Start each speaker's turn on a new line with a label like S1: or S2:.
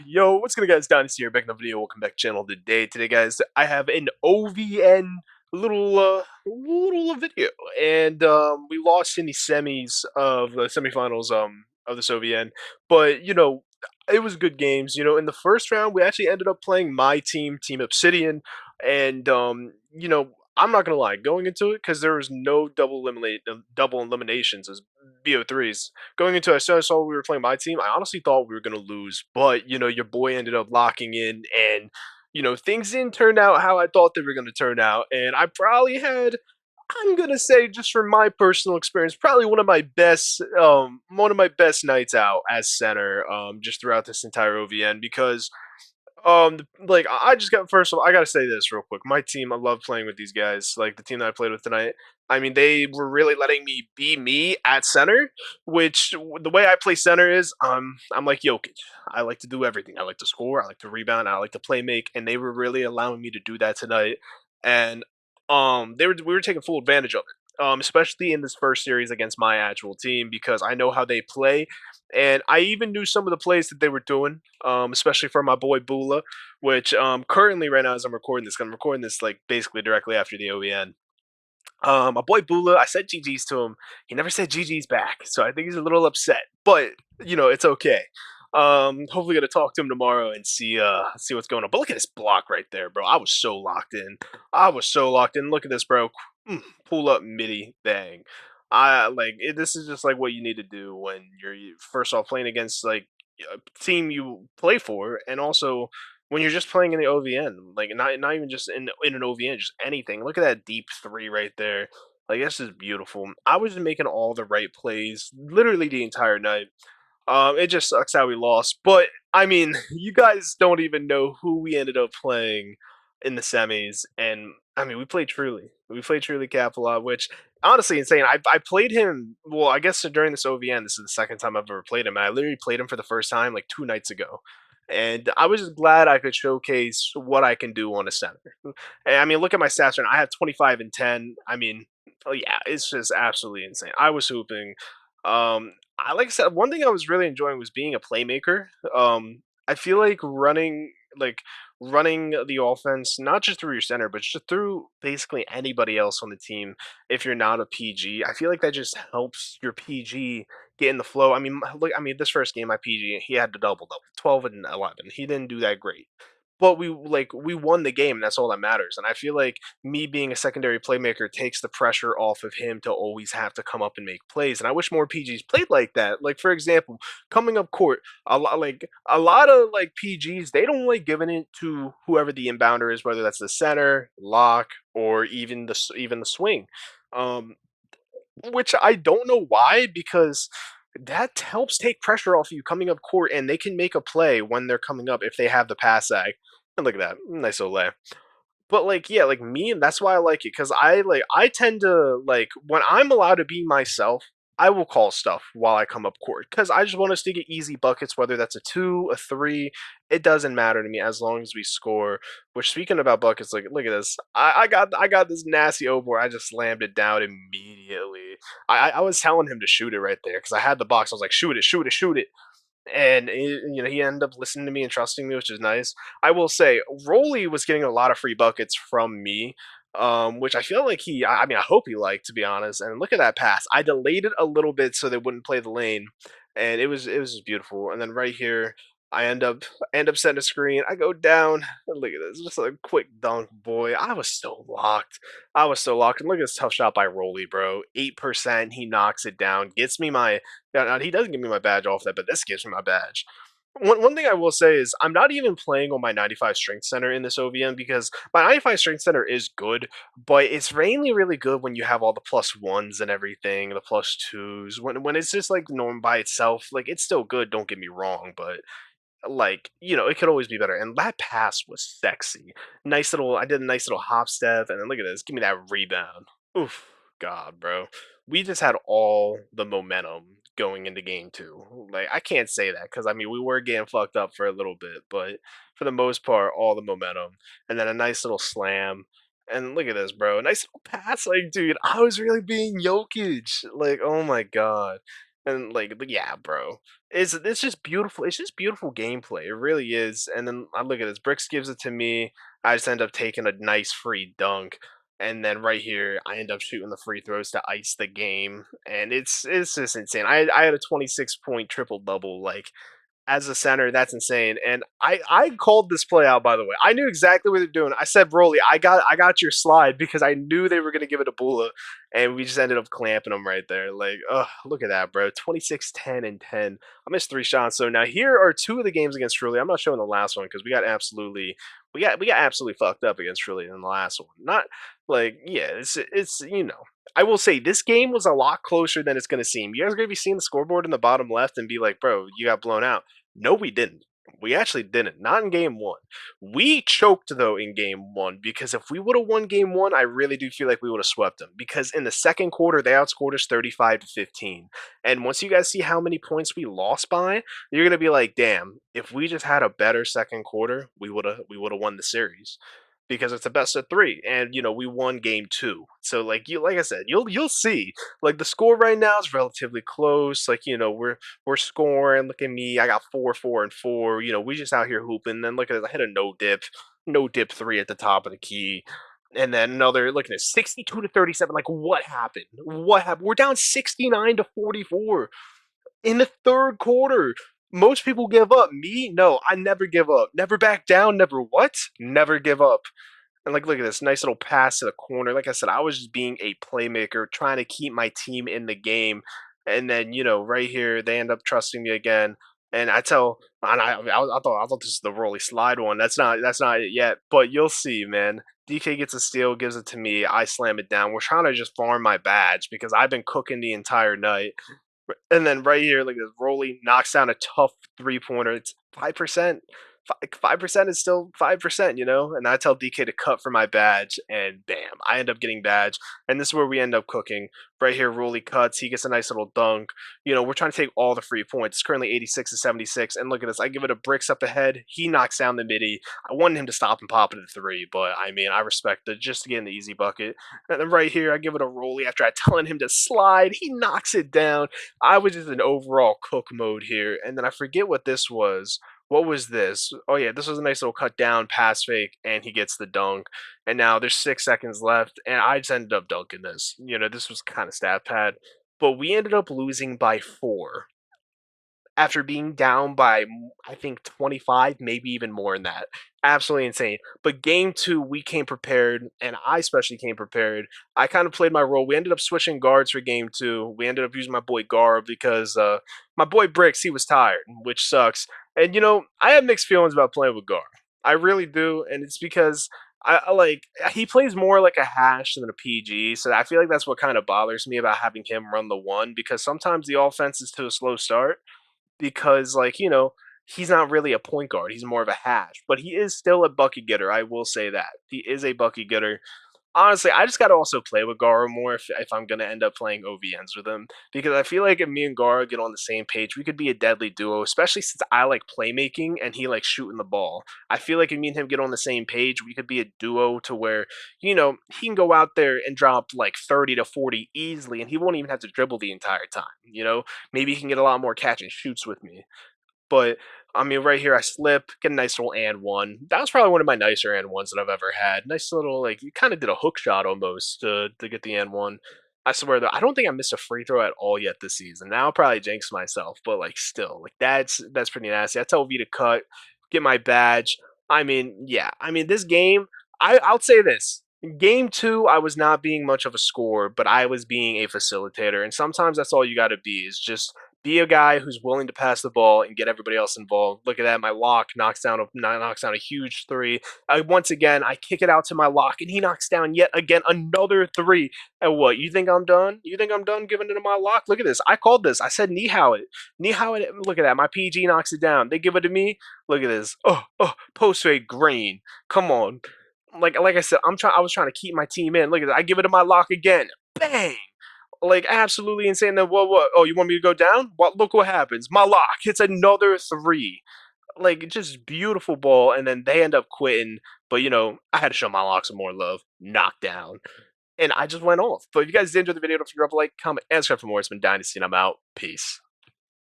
S1: Yo, what's going on, guys? Dynasty here, back in the video. Welcome back to the channel today. Today, guys, I have an OVN little video, and we lost in the semis of the semifinals of this OVN. But it was good games. In the first round, we actually ended up playing my team, Team Obsidian, and I'm not gonna lie, going into it because there was no double eliminations as BO3s. Going into it, as soon as I saw we were playing my team, I honestly thought we were gonna lose. But your boy ended up locking in, and things didn't turn out how I thought they were gonna turn out. And I probably had, I'm gonna say, just from my personal experience, probably one of my best nights out as center, just throughout this entire OVN because like I just got first of all, I gotta say this real quick. My team, I love playing with these guys. Like the team that I played with tonight. I mean, they were really letting me be me at center, which the way I play center is I'm like Jokic. I like to do everything. I like to score, I like to rebound, I like to play make, and they were really allowing me to do that tonight. And we were taking full advantage of it. Especially in this first series against my actual team because I know how they play, and I even knew some of the plays that they were doing, especially for my boy Bula, which currently right now as I'm recording this, I'm recording this like basically directly after the OEN. My boy Bula, I said GG's to him. He never said GG's back, so I think he's a little upset. But it's okay. Hopefully gonna talk to him tomorrow and see what's going on. But look at this block right there, bro. I was so locked in. I was so locked in. Look at this, bro. Pull up midi bang. This is just like what you need to do when you're first off playing against like a team you play for, and also when you're just playing in the OVN, like not even just in an OVN, just anything. Look at that deep three right there. Like this is beautiful. I was just making all the right plays literally the entire night. It just sucks how we lost, but I mean, you guys don't even know who we ended up playing in the semis, and I mean, we played Truly. We played Truly Capelot, which honestly insane. I played him. Well, I guess during this OVN, this is the second time I've ever played him. And I literally played him for the first time like 2 nights ago, and I was just glad I could showcase what I can do on a center. And I mean, look at my stats right now. I have 25 and 10. I mean, oh yeah, it's just absolutely insane. I was hooping. Like I said, one thing I was really enjoying was being a playmaker. I feel like running the offense not just through your center, but just through basically anybody else on the team. If you're not a PG, I feel like that just helps your PG get in the flow. I mean, look, I mean, this first game, my PG, he had the double double, 12 and 11. He didn't do that great, but we won the game, and that's all that matters. And I feel like me being a secondary playmaker takes the pressure off of him to always have to come up and make plays. And I wish more PGs played like that. Like for example, coming up court, a lot of like PGs, they don't like giving it to whoever the inbounder is, whether that's the center, lock, or even the swing. Um, which I don't know why, because that helps take pressure off you coming up court, and they can make a play when they're coming up if they have the pass ag. And look at that, nice Olay. But like, yeah, like me, and that's why I like it, because I tend to like when I'm allowed to be myself. I will call stuff while I come up court because I just want us to get easy buckets, whether that's a two, a three. It doesn't matter to me as long as we score. Which, speaking about buckets, like look at this. I got this nasty over. I just slammed it down immediately. I was telling him to shoot it right there because I had the box. I was like, shoot it, shoot it, shoot it. And he ended up listening to me and trusting me, which is nice. I will say, Rolly was getting a lot of free buckets from me, which I feel like I mean, I hope he liked, to be honest. And look at that pass. I delayed it a little bit so they wouldn't play the lane, and it was just beautiful. And then right here, I end up setting a screen. I go down. Look at this, just a quick dunk, boy. I was so locked. I was so locked. And look at this tough shot by Rolly, bro. 8%. He knocks it down. Gets me my. Now, he doesn't give me my badge off that, but this gives me my badge. One thing I will say is I'm not even playing on my 95 strength center in this OVM because my 95 strength center is good, but it's mainly really good when you have all the plus ones and everything, the plus twos. When it's just like norm by itself, like it's still good. Don't get me wrong, but like it could always be better. And that pass was sexy. Nice little. I did a nice little hop step, and then look at this. Give me that rebound. Oof, God, bro. We just had all the momentum going into game two. Like I can't say that because I mean we were getting fucked up for a little bit, but for the most part, all the momentum, and then a nice little slam. And look at this, bro. Nice little pass. Like, dude, I was really being Jokic. Like, oh my god. And yeah, bro, it's just beautiful. It's just beautiful gameplay. It really is. And then I look at this. Bricks gives it to me. I just end up taking a nice free dunk. And then right here, I end up shooting the free throws to ice the game, and it's just insane. I had a 26-point triple double. Like, as a center, that's insane. And I called this play out, by the way. I knew exactly what they're doing. I said, Broly, I got your slide because I knew they were gonna give it to Bula, and we just ended up clamping them right there. Like, oh, look at that, bro. 26, 10, and 10. I missed 3 shots. So now here are two of the games against Truly. I'm not showing the last one because we got absolutely fucked up against Truly in the last one. Not like, yeah, it's. I will say this game was a lot closer than it's going to seem. You guys are going to be seeing the scoreboard in the bottom left and be like, bro, you got blown out. No, we didn't. We actually didn't. Not in game one. We choked though in game one because if we would have won game one, I really do feel like we would have swept them. Because in the second quarter, they outscored us 35-15. And once you guys see how many points we lost by, you're gonna be like, damn, if we just had a better second quarter, we would have won the series. Because it's a best of three, and we won game two. So like I said, you'll see. Like the score right now is relatively close. Like we're scoring. Look at me. I got 4, 4, and 4. We just out here hooping. And then look at it. I hit a no dip three at the top of the key. And then another, look at this, 62-37. Like, what happened? What happened? We're down 69-44 in the third quarter. Most people give up. Me, no, I never give up. Never back down. Never what? Never give up. And look at this nice little pass to the corner. Like I said, I was just being a playmaker, trying to keep my team in the game. And then right here, they end up trusting me again. And I thought this was the Rolly slide one. That's not it yet. But you'll see, man. DK gets a steal, gives it to me. I slam it down. We're trying to just farm my badge because I've been cooking the entire night. And then right here, like this, Rolly knocks down a tough 3-pointer. It's 5%. 5% is still 5%. And I tell DK to cut for my badge, and bam, I end up getting badge. And this is where we end up cooking. Right here, Rolly cuts. He gets a nice little dunk. We're trying to take all the free points. It's currently 86-76. And look at this. I give it a bricks up ahead. He knocks down the midi. I wanted him to stop and pop it at 3, but I mean, I respect it just to get in the easy bucket. And then right here, I give it a Rolly after I telling him to slide. He knocks it down. I was just in overall cook mode here. And then I forget what this was. What was this? Oh yeah, this was a nice little cut down pass fake, and he gets the dunk. And now there's 6 seconds left, and I just ended up dunking this. This was kind of stat pad, but we ended up losing by 4 after being down by I think 25, maybe even more than that. Absolutely insane. But game two, we came prepared, and I especially came prepared. I kind of played my role. We ended up switching guards for game two. We ended up using my boy Garb because my boy Bricks, he was tired, which sucks. And I have mixed feelings about playing with Garb. I really do, and it's because I like he plays more like a hash than a PG, so I feel like that's what kind of bothers me about having him run the one because sometimes the offense is to a slow start because he's not really a point guard. He's more of a hash, but he is still a bucket getter. I will say that he is a bucket getter. Honestly, I just got to also play with Garo more if I'm going to end up playing OVNs with him. Because I feel like if me and Garo get on the same page, we could be a deadly duo, especially since I like playmaking and he likes shooting the ball. I feel like if me and him get on the same page, we could be a duo to where, he can go out there and drop like 30 to 40 easily and he won't even have to dribble the entire time. Maybe he can get a lot more catch and shoots with me. But I mean, right here, I slip, get a nice little and one. That was probably one of my nicer and ones that I've ever had. Nice little, like, you kind of did a hook shot almost to get the and one. I swear, though, I don't think I missed a free throw at all yet this season. Now I'll probably jinx myself, but like, still, like, that's pretty nasty. I tell V to cut, get my badge. I mean, yeah. I mean, this game, I'll say this. Game two, I was not being much of a scorer, but I was being a facilitator. And sometimes that's all you got to be is just be a guy who's willing to pass the ball and get everybody else involved. Look at that. My lock knocks down a huge three. Once again, I kick it out to my lock, and he knocks down yet again another three. And what? You think I'm done? You think I'm done giving it to my lock? Look at this. I called this. I said knee how it. Knee how it. Look at that. My PG knocks it down. They give it to me. Look at this. Post fade green. Come on. Like I said, I was trying to keep my team in. Look at that. I give it to my lock again. Bang. Like absolutely insane. Then what? Oh, you want me to go down? What? Look what happens. My lock hits another three. Like just beautiful ball, and then they end up quitting. But I had to show my lock some more love. Knockdown. and I just went off. But if you guys did enjoy the video, don't forget to drop a like, comment, and subscribe for more. It's been Dynasty, and I'm out. Peace.